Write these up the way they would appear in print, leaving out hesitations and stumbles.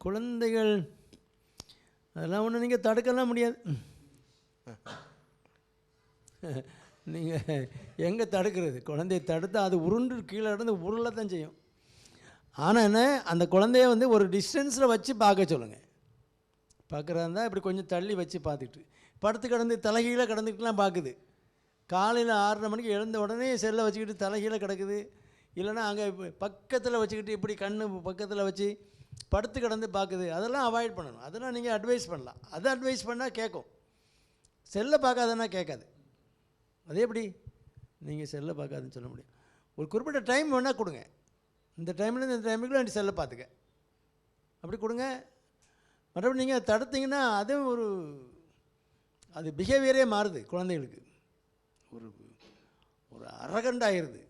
குழந்தைகள் அதெல்லாம் ஒன்றும் நீங்கள் தடுக்கலாம் முடியாது. நீங்கள் எங்கே தடுக்கிறது? குழந்தைய தடுத்தால் அது உருண்டு கீழே இருந்து உருளத்தான் செய்யும். ஆனால் என்ன, அந்த குழந்தைய வந்து ஒரு டிஸ்டன்ஸில் வச்சு பார்க்க சொல்லுங்கள். பார்க்குறதா இருந்தால் இப்படி கொஞ்சம் தள்ளி வச்சு பார்த்துக்கிட்டு, படுத்து கிடந்து தலைகீழே கிடந்துக்கிட்டுலாம் பார்க்குது. காலையில் 6:30 மணிக்கு எழுந்த உடனே செல்லை வச்சுக்கிட்டு தலைகீழே கிடக்குது. இல்லைனா அங்கே பக்கத்தில் வச்சுக்கிட்டு இப்படி கண்ணு பக்கத்தில் வச்சு படுத்து கிடந்து பார்க்குது. அதெல்லாம் அவாய்ட் பண்ணணும். அதெல்லாம் நீங்கள் அட்வைஸ் பண்ணலாம். அதை அட்வைஸ் பண்ணால் கேட்கும். செல்லை பார்க்காதன்னா கேட்காது. அதே எப்படி நீங்கள் செல்லை பார்க்காதுன்னு சொல்ல முடியும்? ஒரு குறிப்பிட்ட டைம் வேணால் கொடுங்க. இந்த டைம்லேருந்து இந்த டைமுக்குள்ளே நீ செல்லை பார்த்துக்க, அப்படி கொடுங்க. மற்றபடி நீங்கள் தடுத்தீங்கன்னா அதுவும் அது பிஹேவியரே மாறுது. குழந்தைகளுக்கு ஒரு ஒரு அரகண்ட் ஆயிடுது.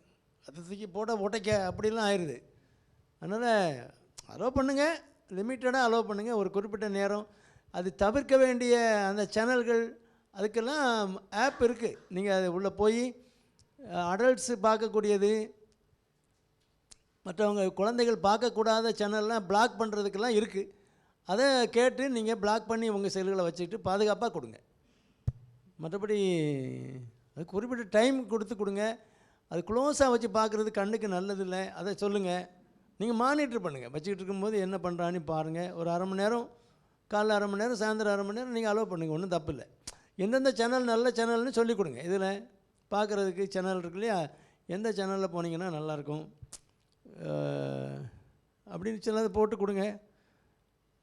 அதை தூக்கி போட உடைக்க அப்படிலாம் ஆயிடுது. அதனால் அலோவ் பண்ணுங்கள், லிமிட்டடாக அலோவ் பண்ணுங்கள். ஒரு குறிப்பிட்ட நேரம். அது தவிர்க்க வேண்டிய அந்த சேனல்கள் அதுக்கெல்லாம் ஆப் இருக்குது. நீங்கள் அது உள்ளே போய் அடல்ட்ஸு பார்க்கக்கூடியது, மற்றவங்க குழந்தைகள் பார்க்கக்கூடாத சேனல்லாம் பிளாக் பண்ணுறதுக்கெல்லாம் இருக்குது. அதை கேட்டு நீங்கள் பிளாக் பண்ணி உங்கள் செல்லுகளை வச்சுக்கிட்டு பாதுகாப்பாக கொடுங்க. மற்றபடி அது குறிப்பிட்ட டைம் கொடுங்க. அது க்ளோஸாக வச்சு பார்க்குறது கண்ணுக்கு நல்லதில்லை, அதை சொல்லுங்கள். நீங்கள் மானிட்ரு பண்ணுங்கள். வச்சுக்கிட்டு இருக்கும்போது என்ன பண்ணுறான்னு பாருங்கள். ஒரு அரை மணி நேரம், காலைல அரை மணி நேரம், சாயந்தரம் அரை மணி நேரம் நீங்கள் அலோவ் பண்ணுங்கள். ஒன்றும் தப்பு இல்லை. எந்தெந்த சேனல் நல்ல சேனல்னு சொல்லிக் கொடுங்க. இதில் பார்க்குறதுக்கு சேனல் இருக்கு இல்லையா, எந்த சேனலில் போனீங்கன்னா நல்லாயிருக்கும் அப்படின்னு சிலது போட்டு கொடுங்க.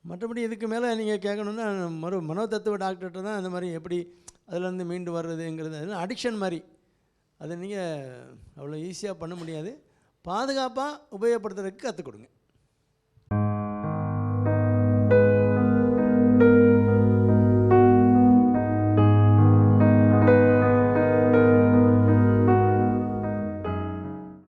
மற்றபடி இதுக்கு மேலே நீங்கள் கேட்கணுன்னா மனோதத்துவ டாக்டர்கிட்ட தான் அந்த மாதிரி எப்படி அதிலேருந்து மீண்டு வர்றதுங்கிறது. அதெல்லாம் அடிக்ஷன் மாதிரி. அதை நீங்கள் அவ்வளோ ஈஸியாக பண்ண முடியாது. பாதுகாப்பாக உபயோகப்படுத்துறதுக்கு கற்றுக் கொடுங்க.